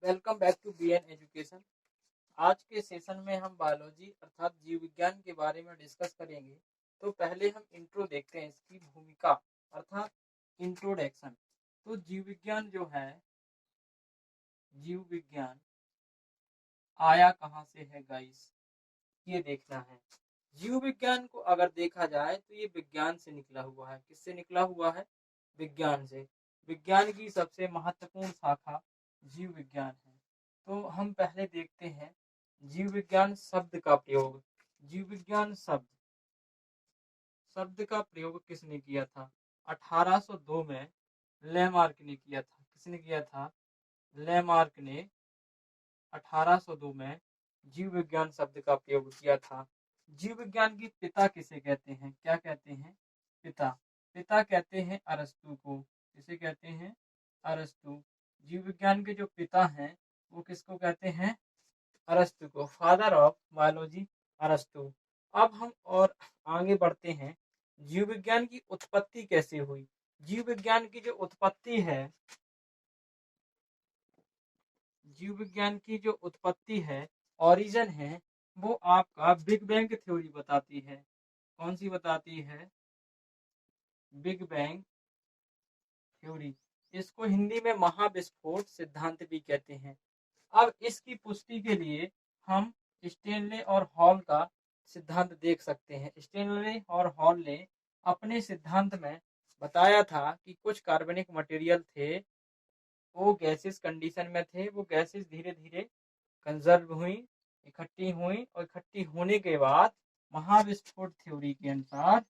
Welcome back to BN education. आज के session में हम बायोलॉजी अर्थात जीव विज्ञान के बारे में डिस्कस करेंगे। तो पहले हम इंट्रो देखते हैं, इसकी भूमिका अर्थात इंट्रोडक्शन। तो जीव विज्ञान जो है, जीव विज्ञान आया कहाँ से है गाइस, ये देखना है। जीव विज्ञान को अगर देखा जाए तो ये विज्ञान से निकला हुआ है। किससे निकला हुआ है? विज्ञान से। विज्ञान की सबसे महत्वपूर्ण शाखा जीव विज्ञान है। तो हम पहले देखते हैं जीव विज्ञान शब्द का प्रयोग। जीव विज्ञान शब्द का प्रयोग किसने किया था? 1802 में लेमार्क ने किया था। किसने किया था? लेमार्क ने 1802 में जीव विज्ञान शब्द का प्रयोग किया था। जीव विज्ञान की पिता किसे कहते हैं? क्या कहते हैं? पिता। पिता कहते हैं अरस्तु को। किसे कहते हैं? अरस्तु। जीव विज्ञान के जो पिता हैं वो किसको कहते हैं? अरस्तु को। फादर ऑफ बायोलॉजी अरस्तु। अब हम और आगे बढ़ते हैं। जीव विज्ञान की उत्पत्ति कैसे हुई? जीव विज्ञान की जो उत्पत्ति है, जीव विज्ञान की जो उत्पत्ति है, ओरिजिन है, वो आपका बिग बैंग थ्योरी बताती है। कौन सी बताती है? Big bang theory. इसको हिंदी में महाविस्फोट सिद्धांत भी कहते हैं। अब इसकी पुष्टि के लिए हम स्टेनले और हॉल का सिद्धांत देख सकते हैं। स्टेनले और हॉल ने अपने सिद्धांत में बताया था कि कुछ कार्बनिक मटेरियल थे, वो गैसेस कंडीशन में थे। वो गैसेस धीरे धीरे कंजर्व हुई, इकट्ठी हुई, और इकट्ठी होने के बाद महाविस्फोट थ्योरी के अनुसार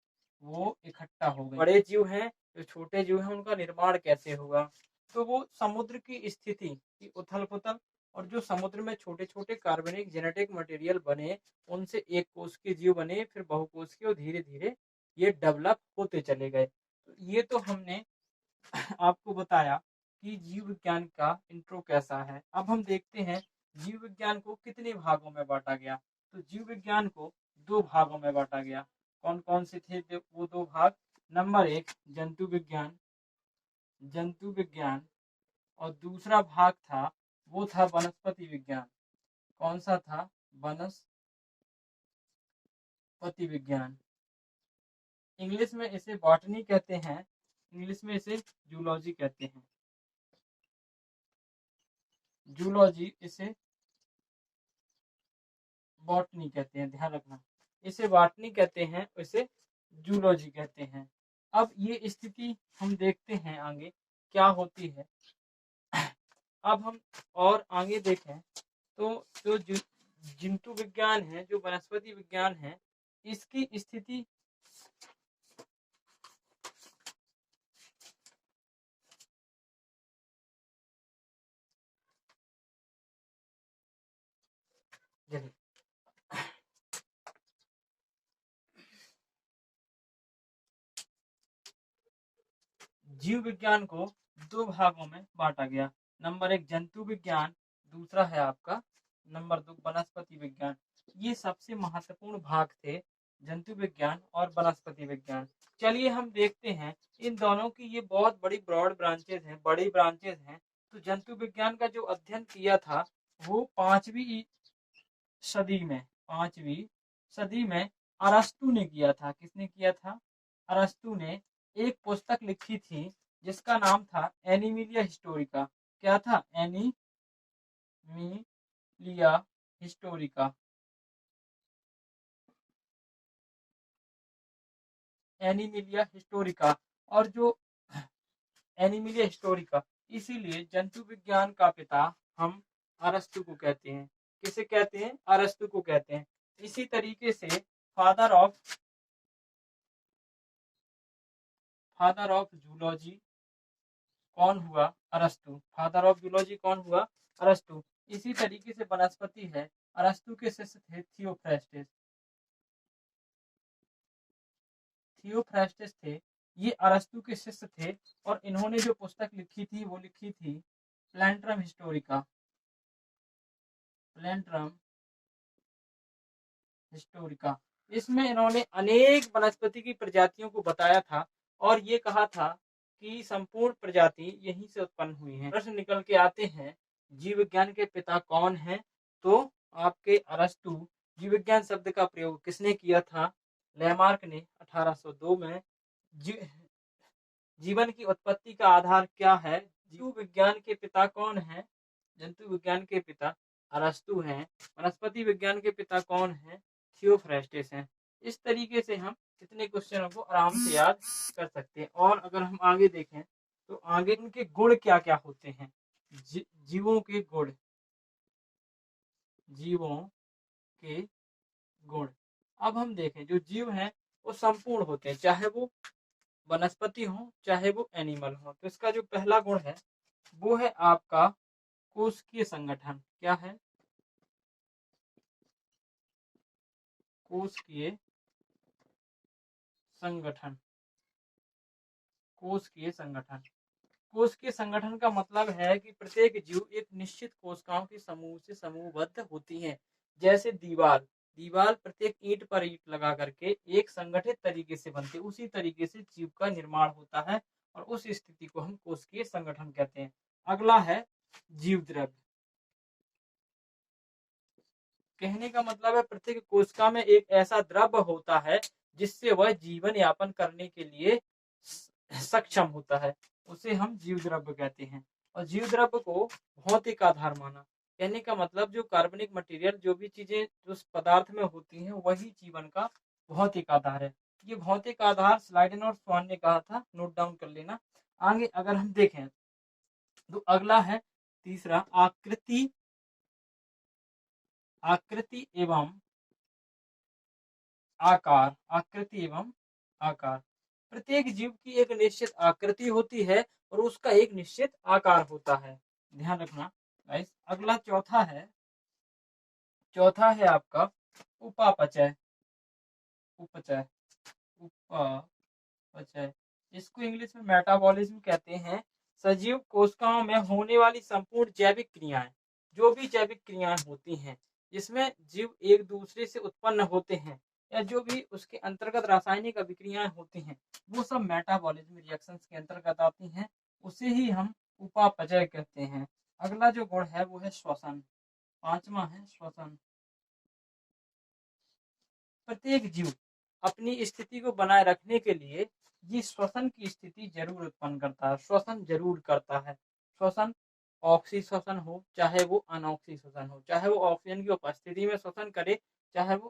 वो इकट्ठा हो गए। बड़े जीव हैं, जो छोटे जीव हैं, उनका निर्माण कैसे होगा? तो वो समुद्र की स्थिति की उथल पुथल और जो समुद्र में छोटे छोटे कार्बनिक जेनेटिक मटेरियल बने, उनसे एक कोष के जीव बने, फिर बहुकोष के, और धीरे धीरे ये डेवलप होते चले गए। तो ये तो हमने आपको बताया कि जीव विज्ञान का इंट्रो कैसा है। अब हम देखते हैं जीव विज्ञान को कितने भागों में बांटा गया। तो जीव विज्ञान को दो भागों में बांटा गया। कौन कौन से थे वो दो भाग? नंबर एक जंतु विज्ञान, जंतु विज्ञान, और दूसरा भाग था वो था वनस्पति विज्ञान। कौन सा था? वनस्पति विज्ञान। इंग्लिश में इसे बॉटनी कहते हैं, इंग्लिश में इसे जूलॉजी कहते हैं। जूलॉजी इसे बॉटनी कहते हैं, ध्यान रखना। इसे बॉटनी कहते हैं, इसे जूलॉजी कहते हैं। अब ये स्थिति हम देखते हैं आगे क्या होती है। अब हम और आगे देखें तो जो जंतु विज्ञान है, जो वनस्पति विज्ञान है, इसकी स्थिति जीव विज्ञान को दो भागों में बांटा गया। नंबर एक जंतु विज्ञान, दूसरा है आपका नंबर दो वनस्पति विज्ञान। ये सबसे महत्वपूर्ण भाग थे, जंतु विज्ञान और वनस्पति विज्ञान। चलिए हम देखते हैं इन दोनों की ये बहुत बड़ी ब्रॉड ब्रांचेज हैं, बड़ी ब्रांचेज हैं। तो जंतु विज्ञान का जो अध्ययन किया था वो पांचवी सदी में अरस्तु ने किया था। किसने किया था? अरस्तु ने एक पुस्तक लिखी थी जिसका नाम था एनिमिलिया हिस्टोरिका। क्या था? Animalia Historica. Animalia Historica. और जो एनिमिलिया हिस्टोरिका, इसीलिए जंतु विज्ञान का पिता हम अरस्तु को कहते हैं। किसे कहते हैं? अरस्तु को कहते हैं। इसी तरीके से फादर ऑफ जूलॉजी कौन हुआ? अरस्तु। फादर ऑफ जूलॉजी कौन हुआ? अरस्तु। इसी तरीके से वनस्पति है, अरस्तु के शिष्य थे थियोफ्रेस्टिस। थियोफ्रेस्टिस थे, ये अरस्तु के शिष्य थे, और इन्होंने जो पुस्तक लिखी थी वो लिखी थी प्लेंट्रम हिस्टोरिका। प्लेंट्रम हिस्टोरिका। इसमें इन्होंने अनेक वनस्पति की प्रजातियों को बताया था, और ये कहा था कि संपूर्ण प्रजाति यहीं से उत्पन्न हुई है। प्रश्न निकल के आते हैं जीव विज्ञान के पिता कौन हैं? तो आपके अरस्तु। जीव विज्ञान शब्द का प्रयोग किसने किया था? लैमार्क ने 1802 में। जीवन की उत्पत्ति का आधार क्या है? जीव विज्ञान के पिता कौन है? जंतु विज्ञान के पिता अरस्तु हैं। वनस्पति विज्ञान के पिता कौन है? थियोफ्रास्टस हैं। इस तरीके से हम इतने क्वेश्चनों को आराम से याद कर सकते हैं। और अगर हम आगे देखें तो आगे इनके गुण क्या क्या होते हैं? जीवों के गुण, जीवों के गुण। अब हम देखें जो जीव हैं वो संपूर्ण होते हैं, चाहे वो वनस्पति हो चाहे वो एनिमल हो। तो इसका जो पहला गुण है वो है आपका कोशिकीय संगठन। क्या है? कोशिकीय संगठन। कोशिकीय संगठन। कोशिकीय संगठन का मतलब है कि प्रत्येक जीव एक निश्चित कोशिकाओं के समूह से समूहबद्ध होती है। जैसे दीवार, दीवार प्रत्येक ईंट पर ईंट लगा करके एक संगठित तरीके से बनती है, उसी तरीके से जीव का निर्माण होता है और उस स्थिति को हम कोशिकीय संगठन कहते हैं। अगला है जीव द्रव्य। कहने का मतलब है प्रत्येक कोशिका में एक ऐसा द्रव्य होता है जिससे वह जीवन यापन करने के लिए सक्षम होता है, उसे हम जीव द्रव्य कहते हैं। और जीव द्रव्य को भौतिक आधार माना। कहने का मतलब जो कार्बनिक मटेरियल, जो भी चीजें जो पदार्थ में होती हैं वही जीवन का भौतिक आधार है। ये भौतिक आधार स्लाइडेन और स्वान ने कहा था, नोट डाउन कर लेना। आगे अगर हम देखें तो अगला है तीसरा आकृति, आकृति एवं आकार। आकृति एवं आकार। प्रत्येक जीव की एक निश्चित आकृति होती है और उसका एक निश्चित आकार होता है, ध्यान रखना गाइस। अगला चौथा है आपका उपापचय। उपचय, उपापचय, इसको इंग्लिश में मेटाबॉलिज्म कहते हैं। सजीव कोशिकाओं में होने वाली संपूर्ण जैविक क्रियाएं, जो भी जैविक क्रियाएं होती हैं जिसमें जीव एक दूसरे से उत्पन्न होते हैं या जो भी उसके अंतर्गत रासायनिक अभिक्रियाएं होती हैं वो सब मेटाबॉलिज्म रिएक्शंस के अंतर्गत आती हैं, उसे ही हम उपापचय कहते हैं। अगला जो गुण है वो है श्वसन। पांचवा है श्वसन। प्रत्येक जीव अपनी स्थिति को बनाए रखने के लिए ये श्वसन की स्थिति जरूर उत्पन्न करता है, श्वसन जरूर करता है। श्वसन ऑक्सी श्वसन हो चाहे वो अनऑक्सी श्वसन हो, चाहे वो ऑक्सीजन की उपस्थिति में श्वसन करे चाहे वो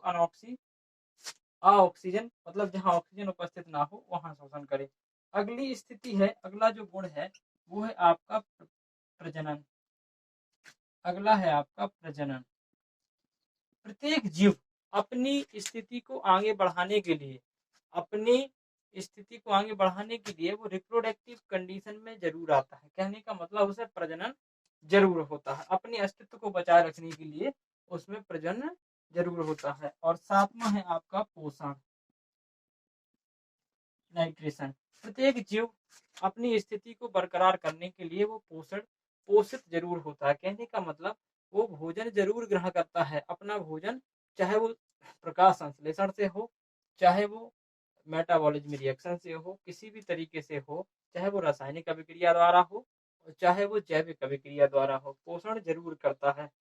ऑक्सीजन मतलब जहां ऑक्सीजन उपस्थित ना हो वहां श्वसन करे। अगली स्थिति है, अगला जो गुण है वो है आपका प्रजनन। अगला है आपका प्रजनन। प्रत्येक जीव अपनी स्थिति को आगे बढ़ाने के लिए वो रिप्रोडक्टिव कंडीशन में जरूर आता है। कहने का मतलब उसे प्रजनन जरूर होता है, अपने अस्तित्व को बचाए रखने के लिए उसमें प्रजनन जरूर होता है। और सातवां है आपका पोषण, नाइट्रेशन। प्रत्येक जीव अपनी स्थिति को बरकरार करने के लिए वो पोषित जरूर होता है। कहने का मतलब वो भोजन जरूर ग्रहण करता है, अपना भोजन, चाहे वो प्रकाश संश्लेषण से हो, चाहे वो मेटाबॉलिज्म रिएक्शन से हो, किसी भी तरीके से हो, चाहे वो रासायनिक अभिक्रिया द्वारा हो चाहे वो जैविक अभिक्रिया द्वारा हो, पोषण जरूर करता है।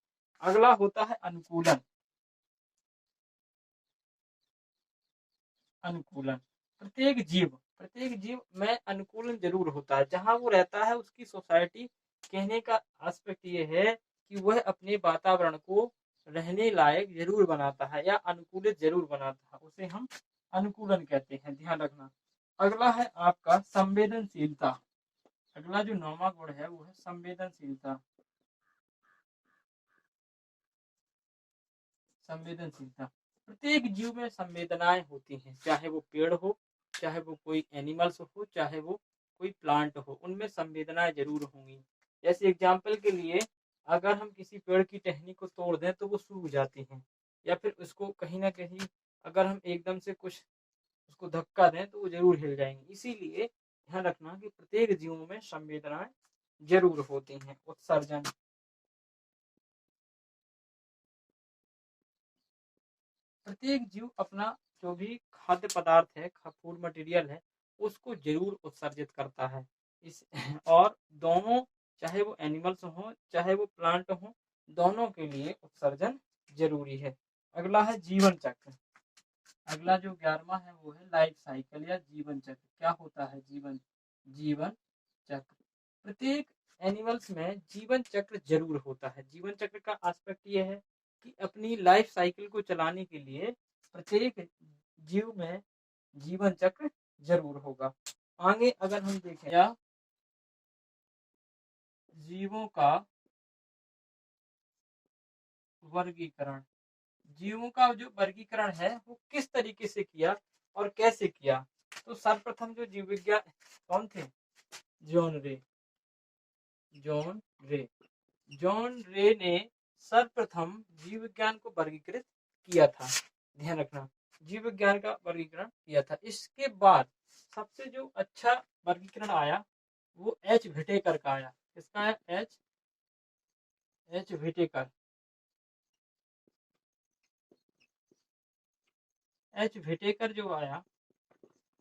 अगला होता है अनुकूलन। अनुकूलन। प्रत्येक जीव में अनुकूलन जरूर होता है। जहां वो रहता है उसकी सोसाइटी, कहने का एस्पेक्ट ये है कि वह अपने वातावरण को रहने लायक जरूर बनाता है या अनुकूलित जरूर बनाता है, उसे हम अनुकूलन कहते हैं, ध्यान रखना। अगला है आपका संवेदनशीलता। अगला जो 9वां गुण है वो है संवेदनशीलता। संवेदनशीलता। प्रत्येक जीव में संवेदनाएं होती हैं, चाहे वो पेड़ हो, चाहे वो कोई एनिमल्स हो, चाहे वो कोई प्लांट हो, उनमें संवेदनाएं जरूर होंगी। जैसे एग्जाम्पल के लिए अगर हम किसी पेड़ की टहनी को तोड़ दें तो वो सूख जाती है, या फिर उसको कहीं ना कहीं अगर हम एकदम से कुछ उसको धक्का दें तो वो जरूर हिल जाएंगे। इसीलिए ध्यान रखना कि प्रत्येक जीवों में संवेदनाएं जरूर होती हैं। उत्सर्जन। प्रत्येक जीव अपना जो भी खाद्य पदार्थ है, फूड मटेरियल है, उसको जरूर उत्सर्जित करता है। इस और दोनों चाहे वो एनिमल्स हो चाहे वो प्लांट हो, दोनों के लिए उत्सर्जन जरूरी है। अगला है जीवन चक्र। अगला जो 11वां है वो है लाइफ साइकिल या जीवन चक्र। क्या होता है जीवन जीवन चक्र? प्रत्येक एनिमल्स में जीवन चक्र जरूर होता है। जीवन चक्र का एस्पेक्ट ये है कि अपनी लाइफ साइकिल को चलाने के लिए प्रत्येक जीव में जीवन चक्र जरूर होगा। आगे अगर हम देखें या जीवों का वर्गीकरण, जीवों का जो वर्गीकरण है वो किस तरीके से किया और कैसे किया? तो सर्वप्रथम जो जीव विज्ञान कौन थे? जॉन रे। जॉन रे जॉन रे ने सर्वप्रथम जीव विज्ञान को वर्गीकृत किया था। ध्यान रखना, जीव विज्ञान का वर्गीकरण किया था। इसके बाद सबसे जो अच्छा वर्गीकरण आया वो एच विटेकर का आया। किसका है? H Whittaker. एच विटेकर जो आया,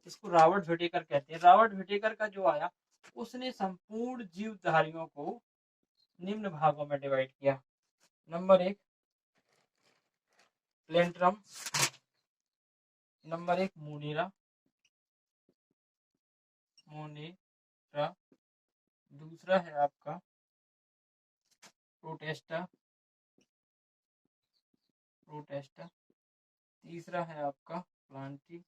इसको रॉबर्ट विटेकर कहते हैं। रॉबर्ट विटेकर का जो आया, उसने संपूर्ण जीवधारियों को निम्न भागों में डिवाइड किया। नंबर 1 प्लेंट्रम, नंबर 1 मोनेरा, दूसरा है आपका प्रोटेस्टा, तीसरा है आपका प्लांटी,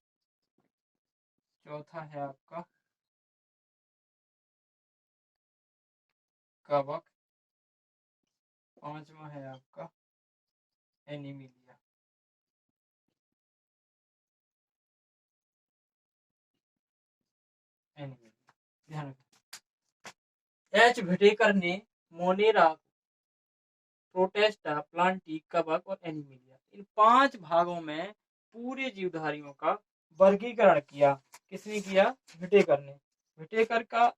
चौथा है आपका कवक, पांचवा है आपका एनिमिलिया। ध्यान रखना, एच विटेकर ने मोनेरा, प्रोटेस्टा, प्लांटी, कवक और एनिमिलिया, इन 5 भागों में पूरे जीवधारियों का वर्गीकरण किया। किसने किया? विटेकर ने। विटेकर का